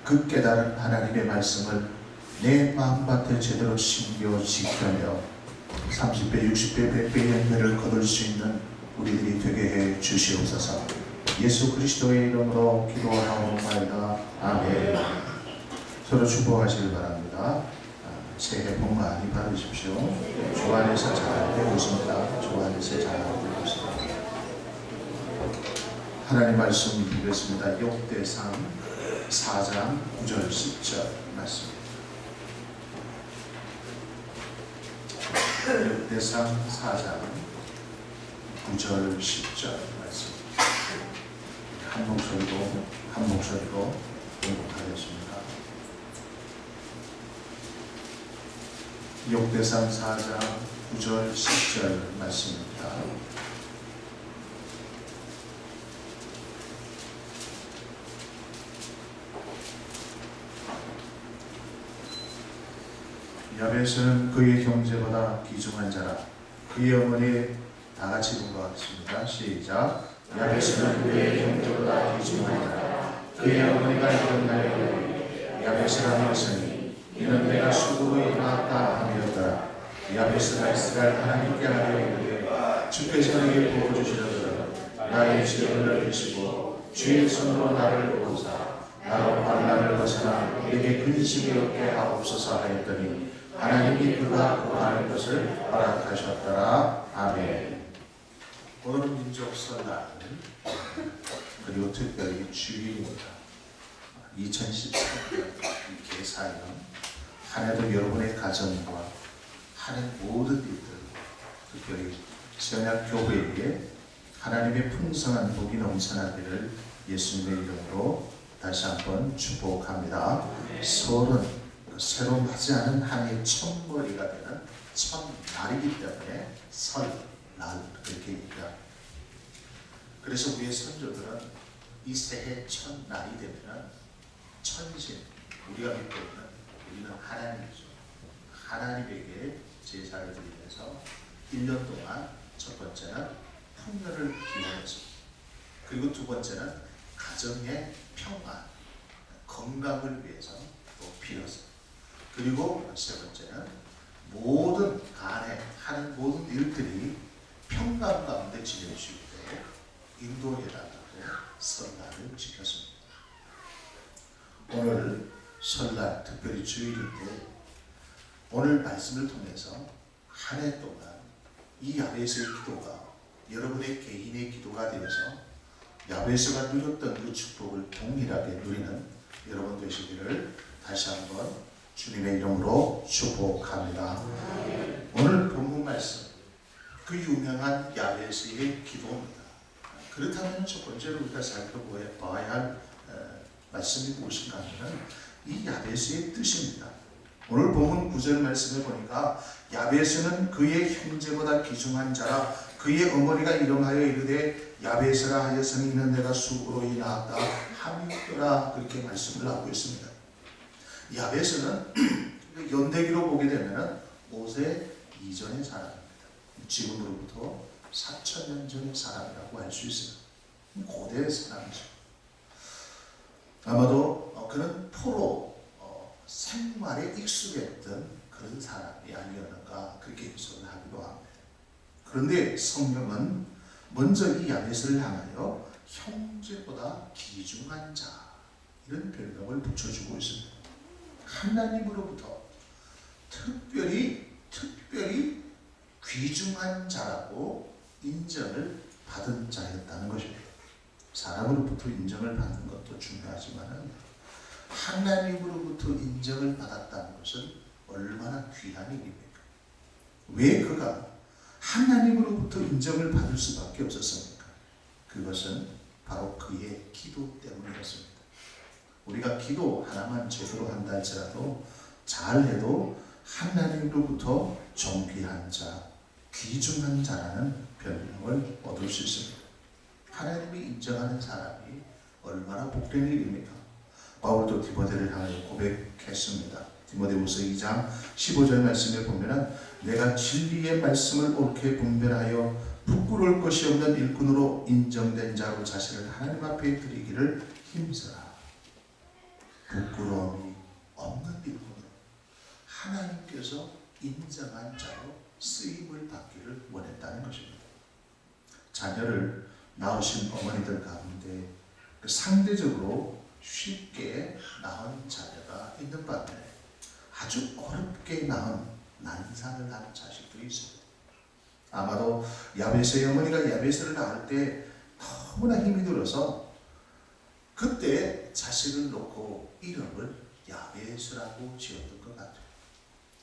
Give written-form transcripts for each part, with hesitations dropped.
그 깨달은 하나님의 말씀을 내 마음밭에 제대로 심겨 지켜며 30배, 60배, 100배의 열매를 거둘 수 있는 우리들이 되게 해 주시옵소서. 예수 그리스도의 이름으로 기도하옵나이다. 아멘. 서로 축복하시길 바랍니다. 새해 복 많이 받으십시오. 주 안에서 잘 되고 있습니다. 주 안에서 잘 되고 있습니다. 하나님 말씀 드리겠습니다. 욥기상 4장 9절 10절 말씀. 욥기상 4장 9절 10절 말씀. 한 목소리로 공독하겠습니다. 욥기상 4장 9절 10절 말씀입니다. 야벳은 그의 형제보다 귀중한 자라. 그의 어머니 다같이 공부하겠습니다. 시작. 야벳은 그의 형제보다 귀중한 자라. 그의 어머니가 이름하여 야벳이라 하였으니 이는 내가 수고로 낳았다 함이었더라. 야벳은 이스라엘 하나님께 하려 이르되 주께서 내게 부어주시려거든 나의 지역을 넓히시고 주의 손으로 나를 도우사 나로 환난을 벗어나 내게 근심이 없게 하옵소서 하였더니 하나님이 그가 구하는 것을 허락하셨더라. 아멘. 오늘은 민족 설날 그리고 특별히 주일입니다. 2013년 이 개사년 한 해도 여러분의 가정과 한 해 모든 일들 특별히 세언약 교회에게 하나님의 풍성한 복이 넘쳐나기를 예수님의 이름으로 다시 한번 축복합니다. 설은 새로 맞지 않은 한 해의 첫머리가 되는 첫날이기 때문에 설날 그렇게 얘기합니다. 그래서 우리의 선조들은 이 새해 첫날이 되면 천신, 우리가 믿고 있는 우리는 하나님이죠. 하나님에게 제사를 드리면서 1년 동안 첫 번째는 풍년을 기원했습니다. 그리고 두 번째는 가정의 평안, 건강을 위해서 또 빌었습니다. 그리고 세 번째는 모든 간에 하는 모든 일들이 평강 가운데 지낼 수 있도록 인도해달라고 설날을 지켰습니다. 오늘 설날 특별히 주일인데 오늘 말씀을 통해서 한 해 동안 이 야베스의 기도가 여러분의 개인의 기도가 되어서 야베스가 누렸던 그 축복을 동일하게 누리는 여러분 되시기를 다시 한번 주님의 이름으로 축복합니다. 오늘 본문 말씀 그 유명한 야베스의 기도입니다. 그렇다면 첫 번째로 우리가 살펴봐야 할 말씀이 무엇인가 하면 이 야베스의 뜻입니다. 오늘 본문 9절 말씀에 보니까 야베스는 그의 형제보다 귀중한 자라 그의 어머니가 이름하여 이르되 야베스라 하였으니 이는 내가 수고로 낳았다 함이더라 그렇게 말씀을 하고 있습니다. 야베스는 연대기로 보게 되면 모세 이전의 사람입니다. 지금으로부터 4,000년 전의 사람이라고 할 수 있습니다. 고대의 사람이죠. 아마도 그는 포로 생활에 익숙했던 그런 사람이 아니었는가 그렇게 해석을 하기도 합니다. 그런데 성경은 먼저 이 야베스를 향하여 형제보다 귀중한 자 이런 별명을 붙여주고 있습니다. 하나님으로부터 특별히 귀중한 자라고 인정을 받은 자였다는 것입니다. 사람으로부터 인정을 받는 것도 중요하지만 하나님으로부터 인정을 받았다는 것은 얼마나 귀한 일입니까? 왜 그가 하나님으로부터 인정을 받을 수밖에 없었습니까? 그것은 바로 그의 기도 때문이었습니다. 우리가 기도 하나만 제대로 한다 할지라도 잘해도 하나님으로부터 존귀한 자, 귀중한 자라는 별명을 얻을 수 있습니다. 하나님이 인정하는 사람이 얼마나 복된 일입니까? 바울도 디모데를 향하여 고백했습니다. 디모데후서 2장 15절 말씀에 보면은 내가 진리의 말씀을 옳게 분별하여 부끄러울 것이 없는 일꾼으로 인정된 자로 자신을 하나님 앞에 드리기를 힘쓰라. 부끄러움이 없는 일본으로 하나님께서 인정한 자로 쓰임을 받기를 원했다는 것입니다. 자녀를 낳으신 어머니들 가운데 상대적으로 쉽게 낳은 자녀가 있는 반면에 아주 어렵게 낳은 난산을 하는 자식들이 있습니다. 아마도 야베스의 어머니가 야베스를 낳을 때 너무나 힘이 들어서 그때 자식을 놓고 이름을 야베스라고 지었던 것 같아요.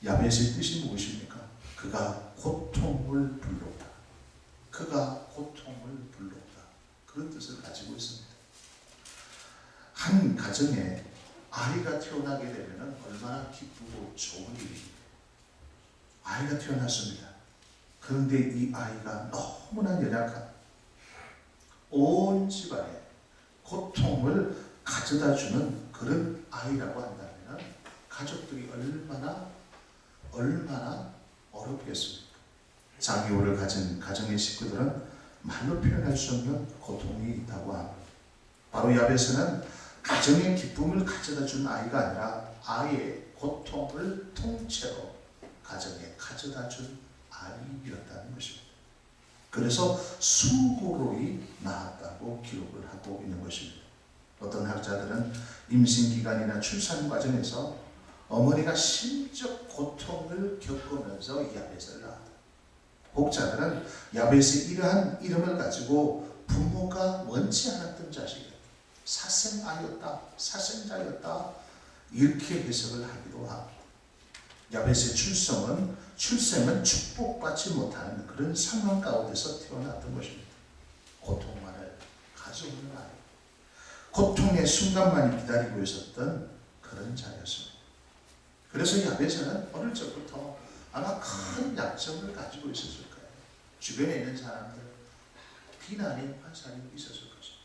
야베스의 뜻이 무엇입니까? 그가 고통을 불렀다. 그가 고통을 불렀다. 그런 뜻을 가지고 있습니다. 한 가정에 아이가 태어나게 되면 얼마나 기쁘고 좋은 일입니다. 아이가 태어났습니다. 그런데 이 아이가 너무나 연약한 온 집안에 고통을 가져다 주는 그런 아이라고 한다면 가족들이 얼마나 어렵겠습니까? 장애우를 가진 가정의 식구들은 말로 표현할 수 없는 고통이 있다고 합니다. 바로 야베스는 가정의 기쁨을 가져다 준 아이가 아니라 아이의 고통을 통째로 가정에 가져다 준 아이였다는 것입니다. 그래서 수고로이 낳았다고 기록을 하고 있는 것입니다. 어떤 학자들은 임신기간이나 출산 과정에서 어머니가 심적 고통을 겪으면서 야베스를 낳았다. 혹자들은 야베스의 이러한 이름을 가지고 부모가 원치 않았던 자식이었다. 사생아였다. 사생자였다. 이렇게 해석을 하기도 합니다. 야베스의 출생은 축복받지 못하는 그런 상황 가운데서 태어났던 것입니다. 고통만을 가져오는 아이. 고통의 순간만이 기다리고 있었던 그런 자였습니다. 그래서 야베스는 어릴 적부터 아마 큰 약점을 가지고 있었을 거예요. 주변에 있는 사람들 비난의 환상이 있었을 것입니다.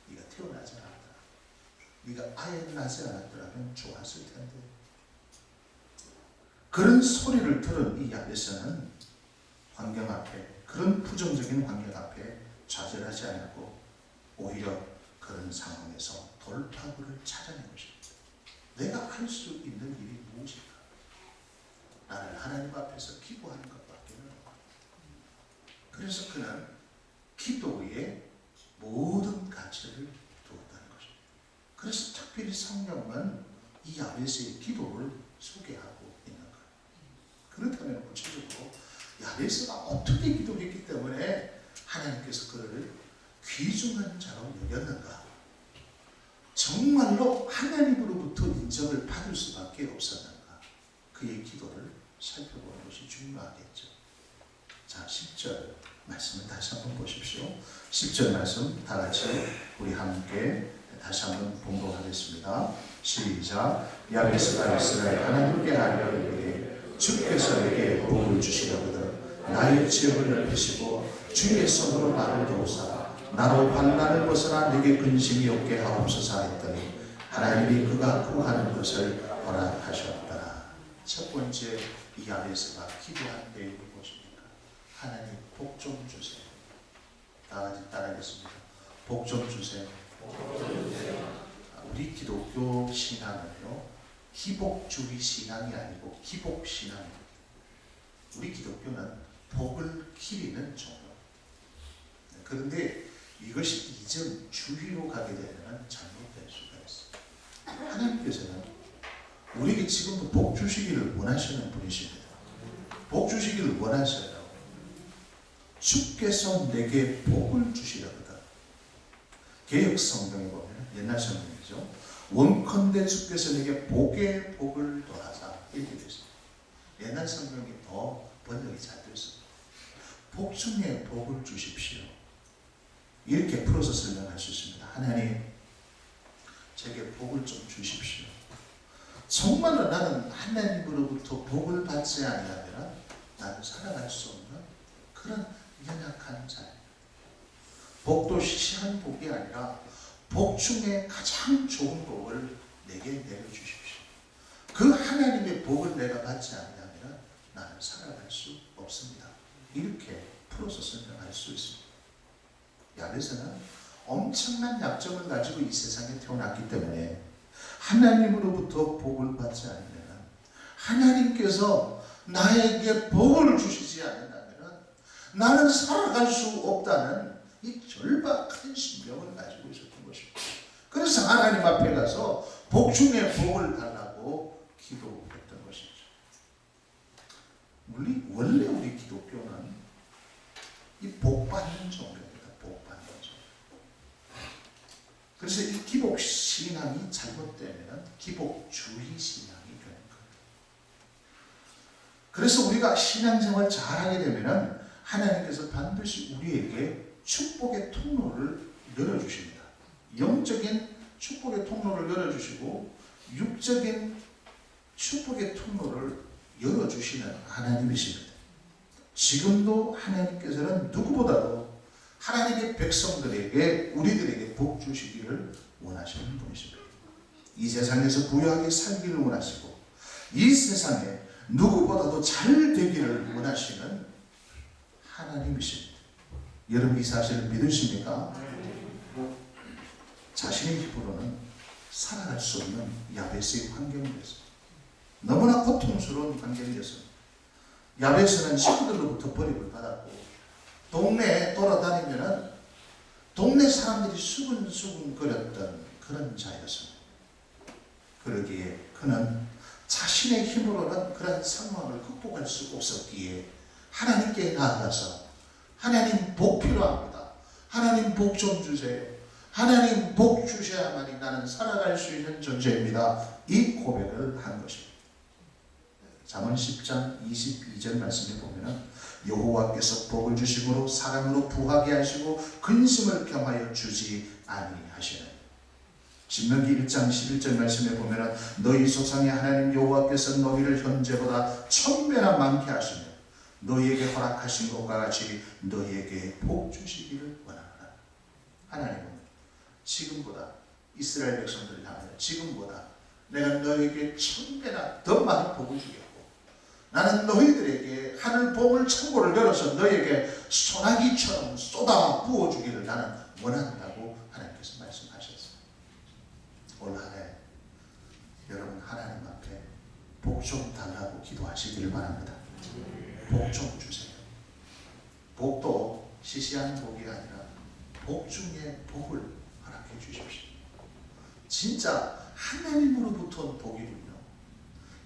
네가 태어나지 않았더라. 네가 아예 나지 않았더라면 좋았을 텐데. 그런 소리를 들은 이 야베스는 환경 앞에, 그런 부정적인 환경 앞에 좌절하지 않고 오히려 그런 상황에서 돌파구를 찾아낸 것입니다. 내가 할 수 있는 일이 무엇일까? 나는 하나님 앞에서 기도하는 것밖에는 없다. 그래서 그는 기도에 모든 가치를 두었다는 것입니다. 그래서 특별히 성경은 이 야베스의 기도를 소개하고 있는 거예요. 그렇다면 구체적으로 야베스가 어떻게 기도했기 때문에 하나님께서 그를 귀중한 자로 여겼는가? 정말로 하나님으로부터 인정을 받을 수밖에 없었는가? 그의 기도를 살펴보는 것이 중요하겠죠. 자, 10절 말씀을 다시 한번 보십시오. 10절 말씀 다 같이 우리 함께 다시 한번 봉독하겠습니다. 시작. 야베스가 이스라엘 하나님께 하려 이르되 주께서 내게 복을 주시려거든 나의 지역을 넓히시고 주의 손으로 나를 도우사 나로 환난을 벗어나 내게 근심이 없게 하옵소서 했더니 하나님이 그가 구하는 것을 허락하셨더라. 첫 번째 이 야베스가 기도한 내용이 무엇입니까? 하나님 복 좀 주세요. 다 같이 따라하겠습니다. 복 좀 주세요. 우리 기독교 신앙은요, 기복주의 신앙이 아니고 기복신앙입니다. 우리 기독교는 복을 기리는 종교. 그런데 이것이 이전주의로 가게 되면 잘못될 수가 있어요. 하나님께서는 우리에게 지금도 복 주시기를 원하시는 분이십니다. 복 주시기를 원하셔요. 주께서 내게 복을 주시려거든. 개역 성경에 보면 옛날 성경이죠. 원컨대 주께서 내게 복의 복을 더하사 이렇게 되었습니다. 옛날 성경이 더 번역이 잘 되었습니다. 복 중에 복을 주십시오. 이렇게 풀어서 설명할 수 있습니다. 하나님, 제게 복을 좀 주십시오. 정말로 나는 하나님으로부터 복을 받지 아니하면 나는 살아갈 수 없는 그런 연약한 자입니다. 복도 시시한 복이 아니라 복 중에 가장 좋은 복을 내게 내려주십시오. 그 하나님의 복을 내가 받지 아니하면 나는 살아갈 수 없습니다. 이렇게 풀어서 설명할 수 있습니다. 야베스는 엄청난 약점을 가지고 이 세상에 태어났기 때문에 하나님으로부터 복을 받지 않으면, 하나님께서 나에게 복을 주시지 않는다면 나는 살아갈 수 없다는 이 절박한 심정을 가지고 있었던 것입니다. 그래서 하나님 앞에 가서 복 중에 복을 달라고 기도했던 것이죠. 원래 우리 기독교는 이 복받는 종교입니다. 복받는 종교. 그래서 이 기복 신앙이 잘못되면 기복주의 신앙이 되는 거예요. 그래서 우리가 신앙생활 잘하게 되면 하나님께서 반드시 우리에게 축복의 통로를 열어주십니다. 영적인 축복의 통로를 열어주시고 육적인 축복의 통로를 열어주시는 하나님이십니다. 지금도 하나님께서는 누구보다도 하나님의 백성들에게, 우리들에게 복 주시기를 원하시는 분이십니다. 이 세상에서 부유하게 살기를 원하시고 이 세상에 누구보다도 잘 되기를 원하시는 하나님이십니다. 여러분 이 사실을 믿으십니까? 자신의 힘으로는 살아갈 수 없는 야베스의 환경이었습니다. 너무나 고통스러운 환경이었습니다. 야베스는 식구들로부터 버림을 받았고 동네에 돌아다니면 동네 사람들이 수근수근 거렸던 그런 자였습니다. 그러기에 그는 자신의 힘으로는 그런 상황을 극복할 수 없었기에 하나님께 나아가서 하나님 복 필요합니다. 하나님 복 좀 주세요. 하나님 복 주셔야만이 나는 살아갈 수 있는 존재입니다. 이 고백을 한 것입니다. 잠언 10장 22절 말씀에 보면 여호와께서 복을 주심으로 사랑으로 부하게 하시고 근심을 겸하여 주지 아니하시는. 신명기 1장 11절 말씀에 보면 너희 조상의 하나님 여호와께서 너희를 현재보다 1000배나 많게 하시며 너희에게 허락하신 것과 같이 너희에게 복 주시기를 원하노라. 하나님은 지금보다 이스라엘 백성들을 향하여 지금보다 내가 너희에게 1000배나 더 많은 복을 주겠고 나는 너희들에게 하늘 복을 창고를 열어서 너희에게 소나기처럼 쏟아 부어주기를 나는 원한다고 하나님께서 말씀하셨어요. 올 한해 여러분 하나님 앞에 복 좀 달라고 기도하시기를 바랍니다. 복 좀 주세요. 복도 시시한 복이 아니라 복 중에 복을 허락해 주십시오. 진짜 하나님으로부터 온 복이군요.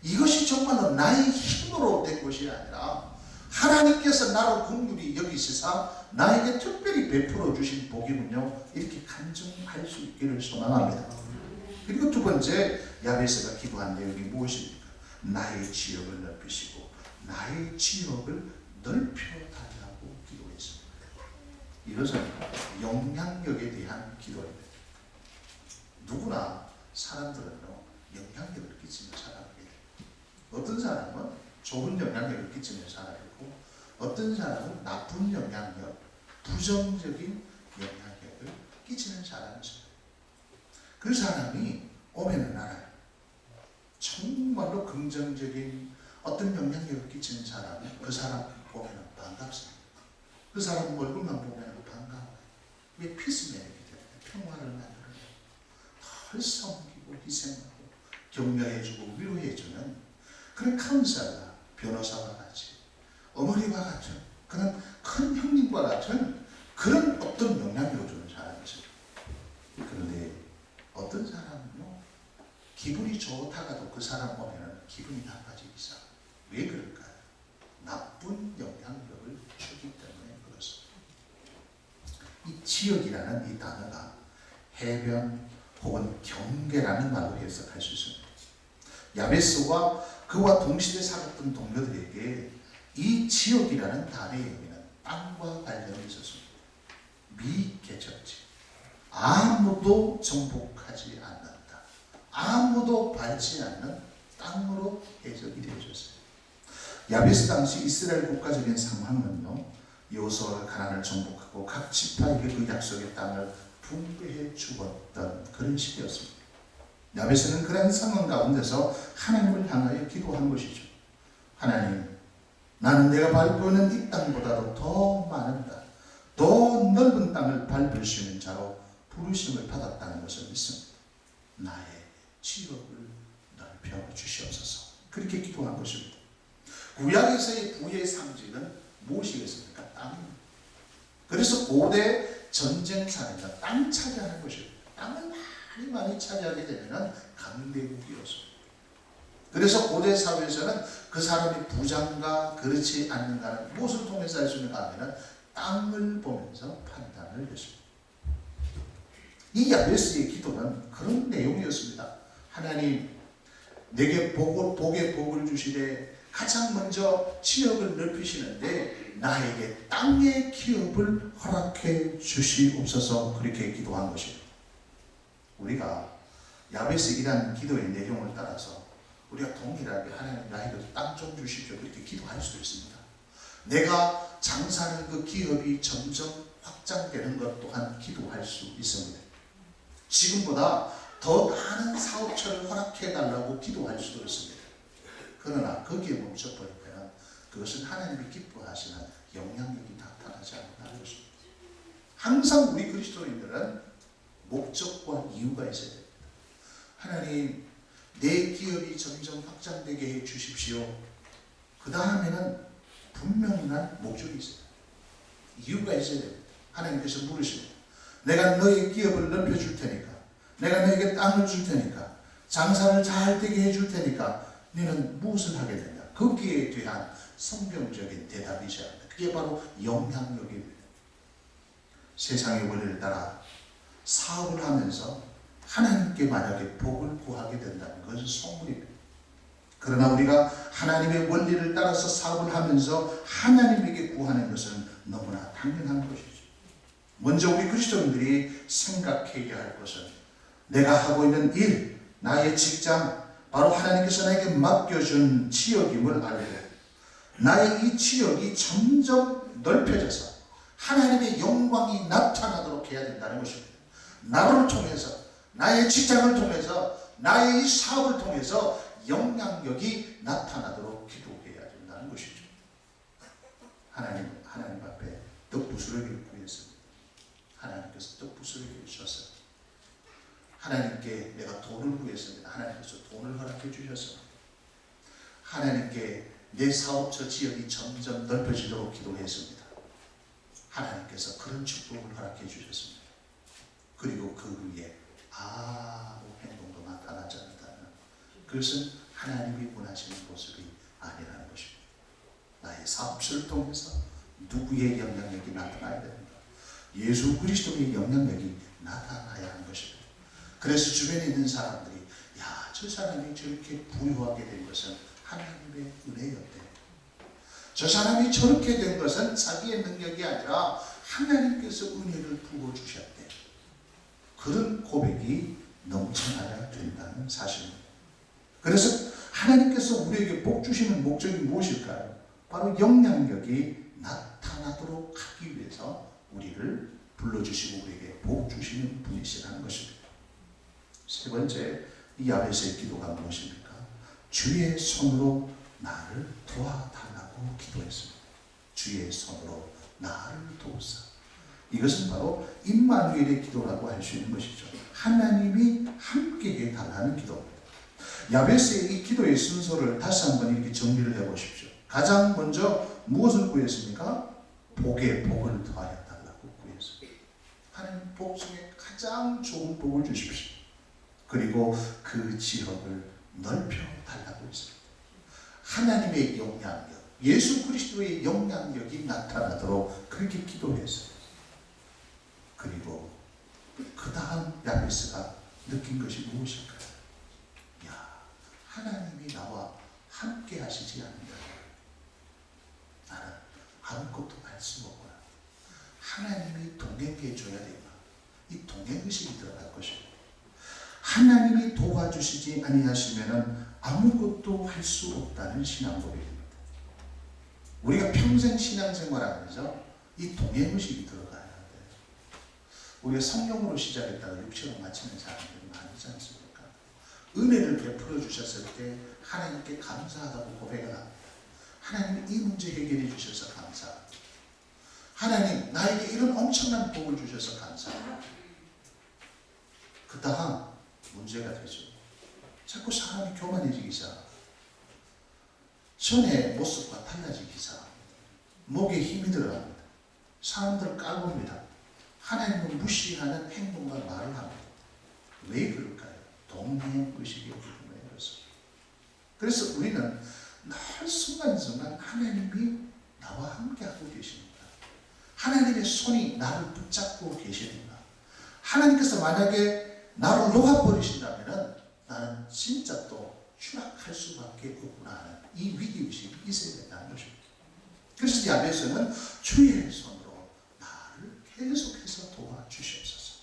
이것이 정말로 나의 힘으로 된 것이 아니라 하나님께서 나를 긍휼히 여기시사 나에게 특별히 베풀어 주신 복이군요. 이렇게 간증할 수 있기를 소망합니다. 그리고 두 번째 야베스가 기도한 내용이 무엇입니까? 나의 지역을 넓히시고 나의 지역을 넓혀달라고 기도했습니다. 이것은 영향력에 대한 기도입니다. 누구나 사람들은요 영향력을 끼치며 살아가게 됩니다. 어떤 사람은 좋은 영향력을 끼치며 살아가고 어떤 사람은 나쁜 영향력, 부정적인 영향력을 끼치는 사람이 있어요. 그 사람이 오면은 알아요. 정말로 긍정적인 어떤 영향력을 끼치는 사람은 그 사람 보면은 반갑습니다. 그 사람 얼굴만 보면은 반가워요. 왜 피스메이커이 돼요? 평화를 만들어요. 덜 섬기고 희생하고 격려해주고 위로해주는 그런 카운셀러, 변호사와 같이 어머니와 같은 그런 큰 형님과 같은 그런 어떤 영향력을 주는 사람이 있어요. 그런데 어떤 사람은요 기분이 좋다가도 그 사람 보면은 기분이 나빠지기 시작해요. 왜 그럴까요? 나쁜 영향력을 주기 때문에 그렇습니다. 이 지역이라는 이 단어가 해변 혹은 경계라는 말로 해석할 수 있습니다. 야베스와 그와 동시대 살았던 동료들에게 이 지역이라는 단어의 의미는 땅과 관련이 있었습니다. 미개척지, 아무도 정복하지 않는다, 아무도 밟지 않는 땅으로 해석이 되어졌어요. 야베스 당시 이스라엘 국가적인 상황은요 여호수아가 가나안을 정복하고 각 지파에게 그 약속의 땅을 분배해 주었던 그런 시기였습니다. 야베스는 그런 상황 가운데서 하나님을 향하여 기도한 것이죠. 하나님, 나는 내가 밟고 있는 이 땅보다도 더 많은 땅, 더 넓은 땅을 밟을 수 있는 자로 부르심을 받았다는 것을 믿습니다. 나의 지역을 넓혀 주시옵소서. 그렇게 기도한 것입니다. 구약에서의 부의 상징은 무엇이겠습니까? 땅입니다. 그래서 고대 전쟁사회가 땅 차지하는 것입니다. 땅을 많이 차지하게 되면 강대국이었습니다. 그래서 고대 사회에서는 그 사람이 부자인가 그렇지 않는가는 무엇을 통해서 알 수 있는가 하면 땅을 보면서 판단을 했습니다. 이 야베스의 기도는 그런 내용이었습니다. 하나님, 내게 복의 복을 주시되 가장 먼저 지역을 넓히시는데 나에게 땅의 기업을 허락해 주시옵소서. 그렇게 기도한 것입니다. 우리가 야베스이라는 기도의 내용을 따라서 우리가 동일하게 하나님 나에게 땅 좀 주십시오 그렇게 기도할 수도 있습니다. 내가 장사하는 그 기업이 점점 확장되는 것 또한 기도할 수 있습니다. 지금보다 더 많은 사업처를 허락해 달라고 기도할 수도 있습니다. 그러나 거기에 멈춰버리면 그것은 하나님이 기뻐하시는 영향력이 나타나지 않는다는 것입니다. 항상 우리 그리스도인들은 목적과 이유가 있어야 됩니다. 하나님, 내 기업이 점점 확장되게 해 주십시오. 그 다음에는 분명한 목적이 있어요. 이유가 있어야 됩니다. 하나님께서 물으십니다. 내가 너의 기업을 넓혀줄 테니까, 내가 너에게 땅을 줄 테니까, 장사를 잘 되게 해줄 테니까 너는 무엇을 하게 되냐? 거기에 대한 성경적인 대답이 있어야 합니다. 그게 바로 영향력입니다. 세상의 원리를 따라 사업을 하면서 하나님께 만약에 복을 구하게 된다는 것은 소문입니다. 그러나 우리가 하나님의 원리를 따라서 사업을 하면서 하나님에게 구하는 것은 너무나 당연한 것이죠. 먼저 우리 그리스도인들이 생각해야 할 것은 내가 하고 있는 일, 나의 직장, 바로 하나님께서 나에게 맡겨준 지역임을 알고 나의 이 지역이 점점 넓혀져서 하나님의 영광이 나타나도록 해야 된다는 것입니다. 나를 통해서, 나의 직장을 통해서, 나의 이 사업을 통해서 영향력이 나타나도록 기도해야 된다는 것이죠. 하나님 앞에 떡부스러기를 구했습니다. 하나님께서 떡부스러기를 주셨어요. 하나님께 내가 돈을 구했습니다. 하나님께서 돈을 허락해 주셨습니다. 하나님께 내 사업처 지역이 점점 넓혀지도록 기도했습니다. 하나님께서 그런 축복을 허락해 주셨습니다. 그리고 그 위에 아무 행동도 나타나지 않는다면 그것은 하나님이 원하시는 모습이 아니라는 것입니다. 나의 사업처를 통해서 누구의 영향력이 나타나야 됩니다. 예수 그리스도의 영향력이 나타나야 하는 것입니다. 그래서 주변에 있는 사람들이 야, 저 사람이 저렇게 부유하게 된 것은 하나님의 은혜였대. 저 사람이 저렇게 된 것은 자기의 능력이 아니라 하나님께서 은혜를 부어주셨대. 그런 고백이 넘쳐나야 된다는 사실입니다. 그래서 하나님께서 우리에게 복 주시는 목적이 무엇일까요? 바로 영향력이 나타나도록 하기 위해서 우리를 불러주시고 우리에게 복 주시는 분이시라는 것입니다. 세 번째, 이 야베스의 기도가 무엇입니까? 주의 손으로 나를 도와달라고 기도했습니다. 주의 손으로 나를 도우사. 이것은 바로 임마누엘의 기도라고 할 수 있는 것이죠. 하나님이 함께 해달라는 기도입니다. 야베스의 이 기도의 순서를 다시 한번 이렇게 정리를 해보십시오. 가장 먼저 무엇을 구했습니까? 복의 복을 더하여 달라고 구했습니다. 하나님 복 중에 가장 좋은 복을 주십시오. 그리고 그 지역을 넓혀 달라고 했습니다. 하나님의 영향력, 예수 그리스도의 영향력이 나타나도록 그렇게 기도했어요. 그리고 그 다음 야베스가 느낀 것이 무엇일까요? 야, 하나님이 나와 함께 하시지 않는다. 나는 아무것도 할 수 없구나. 하나님이 동행해 줘야 되구나. 이 동행의식이 들어갈 것입니다. 하나님이 도와주시지 아니하시면 아무것도 할 수 없다는 신앙고백입니다. 우리가 평생 신앙생활하면서 이 동행의식이 들어가야 돼요. 우리가 성령으로 시작했다가 육체로 마치는 사람들이 많지 않습니까? 은혜를 베풀어 주셨을 때 하나님께 감사하다고 고백을 합니다. 하나님 이 문제 해결해 주셔서 감사합니다. 하나님 나에게 이런 엄청난 복을 주셔서 감사합니다. 그 다음 문제가 되죠. 자꾸 사람이 교만해지기 시작. 전의 모습과 달라지기 시작. 목에 힘이 들어갑니다. 사람들을 까봅니다. 하나님을 무시하는 행동과 말을 합니다. 왜 그럴까요? 동행의식이 없기 때문에 그렇습니다. 그래서 우리는 늘 순간순간 하나님이 나와 함께하고 계십니다. 하나님의 손이 나를 붙잡고 계십니다. 하나님께서 만약에 나를 놓아버리신다면 나는 진짜 또 추락할 수밖에 없구나 하는 이 위기의식이 있어야 된다는 것입니다. 그래서 야베스는 주의 손으로 나를 계속해서 도와주시옵소서.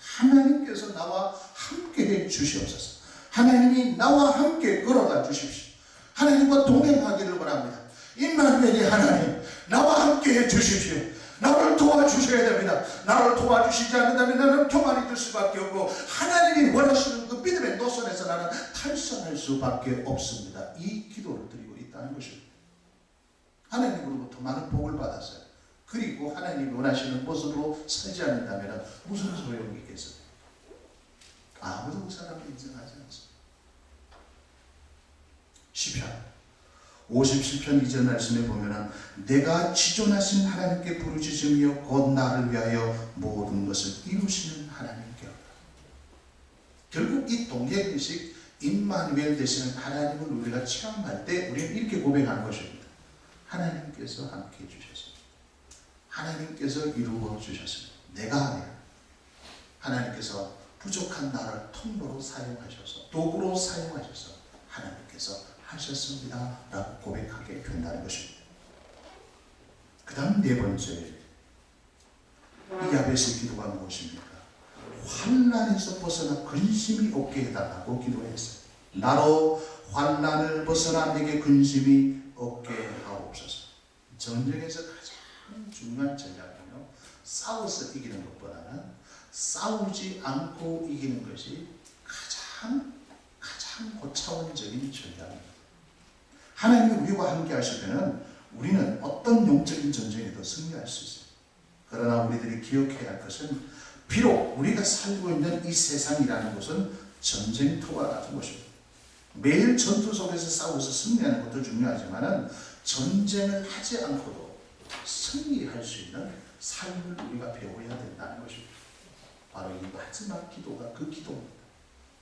하나님께서 나와 함께해 주시옵소서. 하나님이 나와 함께 걸어가 주십시오. 하나님과 동행하기를 원합니다. 임마누엘의 하나님, 나와 함께해 주십시오. 나를 도와주셔야 됩니다. 나를 도와주시지 않는다면 나는 교만이 될 수밖에 없고 하나님이 원하시는 그 믿음의 노선에서 나는 탈선할 수밖에 없습니다. 이 기도를 드리고 있다는 것입니다. 하나님으로부터 많은 복을 받았어요. 그리고 하나님이 원하시는 모습으로 살지 않는다면 무슨 소용이 있겠어요? 아무도 그 사람을 인정하지 않습니다. 시편 57편 2절 말씀에 보면은 내가 지존하신 하나님께 부르짖으며 곧 나를 위하여 모든 것을 이루시는 하나님께. 결국 이 동행의식 임마누엘 되시는 하나님을 우리가 체험할 때 우리는 이렇게 고백하는 것입니다. 하나님께서 함께 해주셨습니다. 하나님께서 이루어 주셨습니다. 내가 아니라 하나님께서 부족한 나를 통로로 사용하셔서 도구로 사용하셔서 하나님께서 하셨습니다 라고 고백하게 된다는 것입니다. 그 다음 네 번째, 이 야베스의 기도가 무엇입니까? 환난에서 벗어나 근심이 없게 해달라고 기도했어요. 나로 환난을 벗어나 내게 근심이 없게 하옵소서. 전쟁에서 가장 중요한 전략은요, 싸워서 이기는 것보다는 싸우지 않고 이기는 것이 가장 고차원적인 전략입니다. 하나님이 우리와 함께 하시면 우리는 어떤 영적인 전쟁에도 승리할 수 있어요. 그러나 우리들이 기억해야 할 것은 비록 우리가 살고 있는 이 세상이라는 것은 전쟁터와 같은 것입니다. 매일 전투 속에서 싸워서 승리하는 것도 중요하지만 전쟁을 하지 않고도 승리할 수 있는 삶을 우리가 배워야 된다는 것입니다. 바로 이 마지막 기도가 그 기도입니다.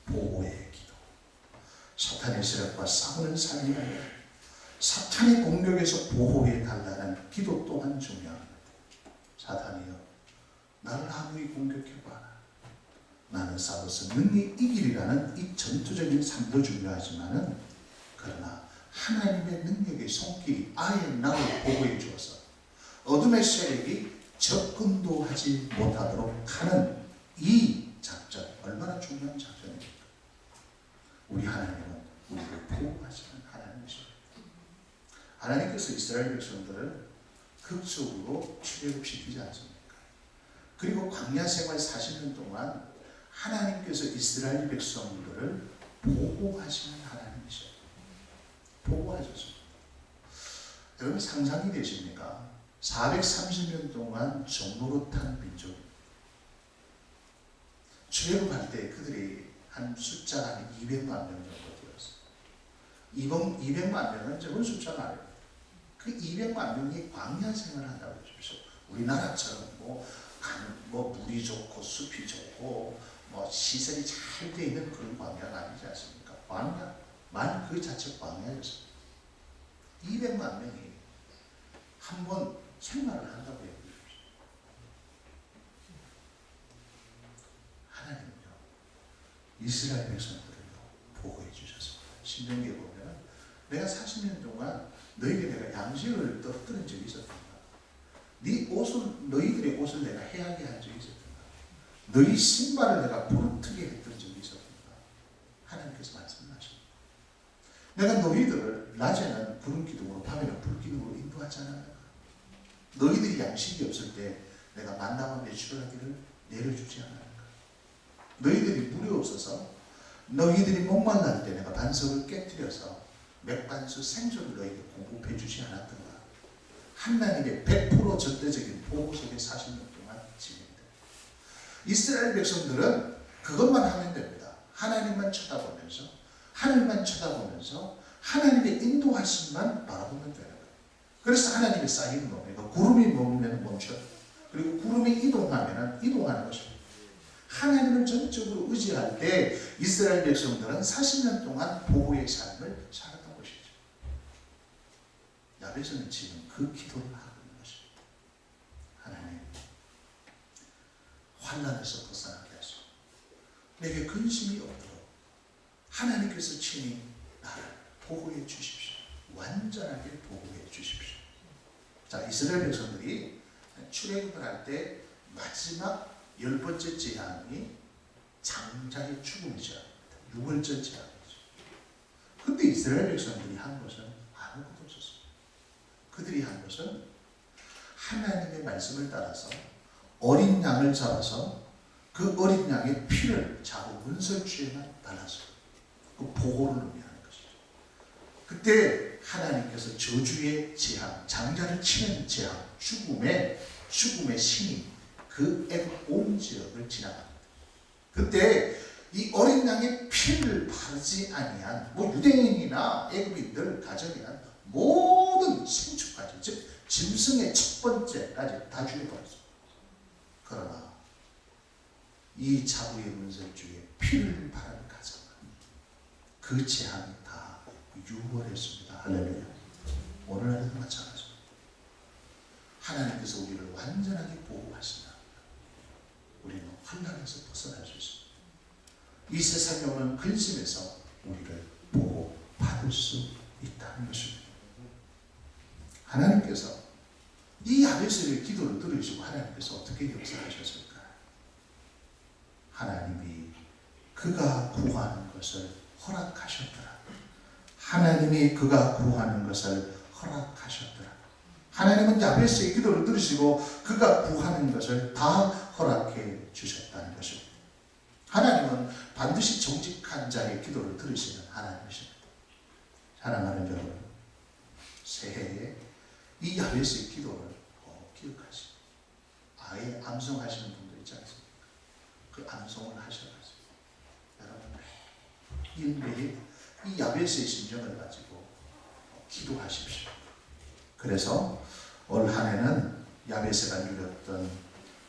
보호의 기도. 사탄의 세력과 싸우는 삶이 아니라 사탄의 공격에서 보호해 달라는 기도 또한 중요합니다. 사탄이여, 나를 아무리 공격해봐라. 나는 싸워서 능히 이기리라는 이 전투적인 삶도 중요하지만은, 그러나 하나님의 능력의 손길이 아예 나를 보호해 주어서 어둠의 세력이 접근도 하지 못하도록 하는 이 작전, 얼마나 중요한 작전입니까? 우리 하나님은 우리를 보호하시는 하나님이십니다. 하나님께서 이스라엘 백성들을 극적으로 출애굽시키지 않습니까? 그리고 광야 생활 40년 동안 하나님께서 이스라엘 백성들을 보호하시는 하나님이셔요. 보호하셨습니다. 여러분 상상이 되십니까? 430년 동안 종로로 탄 민족. 출애굽할 때 그들이 한 숫자가 한 200만 명 정도 되었어요. 200만 명은 적은 숫자가 아니에요. 그 200만 명이 광야 생활을 한다고 해주십시오. 우리나라처럼 물이 좋고 숲이 좋고 시설이 잘 되어 있는 그런 광야가 아니지 않습니까? 광야, 말 그 자체 광야였습니다. 200만 명이 한 번 생활을 한다고 해주십시오. 하나님은요, 이스라엘 백성들을요 보호해 주셨습니다. 신명기에 보면 내가 40년 동안 너희에게 내가 양식을 떠들은 적이 있었던가? 너희들의 옷을 내가 해하게 한 적이 있었던가? 너희 신발을 내가 부르트게 했던 적이 있었던가? 하나님께서 말씀하십니다. 내가 너희들을 낮에는 구름 기둥으로 밤에는 불 기둥으로 인도하지 않았는가? 너희들이 양식이 없을 때 내가 만나와 매출을 하기를 내려주지 않았는가? 너희들이 물이 없어서 너희들이 목말랄 때 내가 반석을 깨뜨려서 맥반수 생수를 너희에게 공급해 주지 않았던가? 하나님의 100% 절대적인 보호 속에 40년 동안 지냅니다. 이스라엘 백성들은 그것만 하면 됩니다. 하나님만 쳐다보면서 하늘만 쳐다보면서 하나님의 인도하심만 바라보면 되는 거예요. 그래서 하나님의 사인은 뭡니까? 구름이 멈으면 멈춰. 그리고 구름이 이동하면 이동하는 것입니다. 하나님을 전적으로 의지할 때 이스라엘 백성들은 40년 동안 보호의 삶을 살았던 것이죠. 야베스는 지금 그 기도를 하고 있는 것입니다. 하나님, 환난에서 벗어나게 하소서. 내게 근심이 없도록 하나님께서 친히 나를 보호해 주십시오. 완전하게 보호해 주십시오. 자, 이스라엘 백성들이 출애굽을 할 때 마지막 10번째 재앙이 장자의 죽음이죠. 6월절 재앙이죠. 근데 이스라엘 백성들이 한 것은 아무것도 없었습니다. 그들이 한 것은 하나님의 말씀을 따라서 어린 양을 잡아서 그 어린 양의 피를 자고 문설주에만 발라서 그 보호를 의미하는 것이죠. 그때 하나님께서 저주의 재앙, 장자를 치는 재앙, 죽음의 신이 그 애굽 온 지역을 지나갑니다. 그때 이 어린 양의 피를 바르지 아니한 유대인이나 애굽인들 가정이나 모든 생축까지, 즉 짐승의 첫 번째까지 다 죽여버렸습니다. 그러나 이 자부의 문설주에 피를 바르는 가정은 그 재앙이 다 유월했습니다. 할렐루야. 오늘날에도 마찬가지입니다. 하나님께서 우리를 완전하게 보호하신다. 우리는 환난에서 벗어날 수 있습니다. 이 세상에 오는 근심에서 우리를 보호받을 수 있다는 것입니다. 하나님께서 이 야베스의 기도를 들으시고 하나님께서 어떻게 역사하셨을까? 하나님이 그가 구하는 것을 허락하셨더라. 하나님이 그가 구하는 것을 허락하셨더라. 하나님은 야베스의 기도를 들으시고 그가 구하는 것을 다 허락해 주셨다는 것입니다. 하나님은 반드시 정직한 자의 기도를 들으시는 하나님이십니다. 사랑하는 여러분, 새해에 이 야베스의 기도를 꼭 기억하시고 아예 암송하시는 분도 있지 않습니까? 그 암송을 하셔가지고 여러분 매일 이 야베스의 심정을 가지고 기도하십시오. 그래서 올 한해는 야베스가 누렸던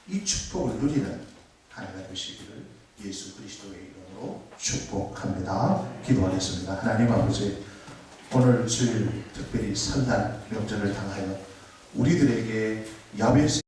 이 축복을 누리는 한 해가 되시기를 예수 그리스도의 이름으로 축복합니다. 기도하겠습니다. 하나님 아버지, 오늘 주일 특별히 설날 명절을 당하여 우리들에게 야베스